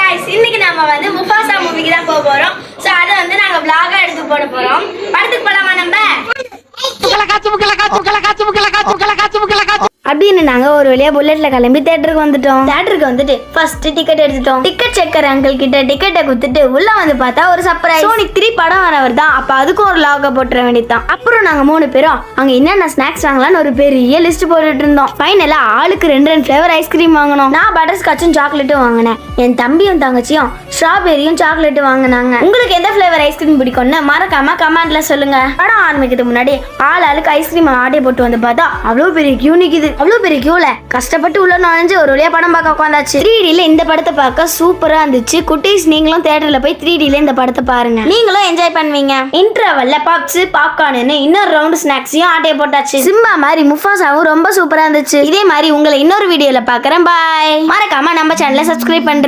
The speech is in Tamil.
गाइस இன்னைக்கு நாம வந்து முஃபாசா மூவிக்கு தான் போக போறோம். சோ அத வந்து நாங்க vlog எடுத்து போட போறோம். படத்துக்கு போலாமா நம்ம? அப்படின்னு நாங்க ஒரு வழியா புல்லட்ல கிளம்பி தியேட்டருக்கு வந்துட்டோம். தியேட்டருக்கு வந்துட்டு ஃபர்ஸ்ட் டிக்கெட் எடுத்துட்டோம். டிக்கெட் செக்கர் அங்கிள் கிட்ட டிக்கெட்டை குடுத்துட்டு உள்ள வந்து பார்த்தா ஒரு சர்ப்ரைஸ். சோனிக் 3 படம் வரவர் தான். அப்ப அதுக்கும் ஒரு லாக போட்டுற வேண்டியதான். அப்புறம் நாங்க 3 பேரும் அங்க என்னென்ன ஸ்நாக்ஸ் வாங்கலாம்னு ஒரு பெரிய லிஸ்ட் போட்டுட்டு இருந்தோம். ஃபைனலா ஆளுக்கு 2 ஃபிளேவர் ஐஸ்கிரீம் வாங்கணும். நான் பட்டர் ஸ்காட்சும் சாக்லேட்டும் வாங்கினேன். என் தம்பியும் தங்கச்சியும் ஸ்ட்ராபெரியும் சாக்லேட் வாங்கினாங்க. உங்களுக்கு எந்த ஃபிளேவர் ஐஸ்கிரீம் பிடிக்கும்னு மறக்காம கமெண்ட்ல சொல்லுங்க. படம் ஆரம்பிக்கிறதுக்கு முன்னாடி ஆளுக்கு ஐஸ்கிரீம் ஆர்டர் போட்டு வந்து பார்த்தா அவ்வளவு பெரிய கியூ நிக்குது. அவ்வளவு பெரிய கியூல கஷ்டப்பட்டு உள்ள நுழைஞ்சு ஒரு வழியா படம் பார்க்க உட்காந்தாச்சு. 3Dல இந்த படத்தை பார்க்க சூப்பரா இருந்துச்சு. குட்டீஸ் நீங்களும் தியேட்டர்ல போய் 3Dல இந்த படத்தை பாருங்க. நீங்களும் என்ஜாய் பண்ணுவீங்க. இன்டர்வல்ல பாப்ஸ் பாப்கார்ன் இன்னொரு ரவுண்ட் ஸ்நாக்ஸையும் ஆர்டர் போட்டாச்சு. சிம்பா மாதிரி முஃபாசாவும் ரொம்ப சூப்பரா இருந்துச்சு. இதே மாதிரி உங்களை இன்னொரு வீடியோல பாக்குறேன். பாய். மறக்காம நம்ம சேனலை சப்ஸ்கிரைப் பண்றீங்க.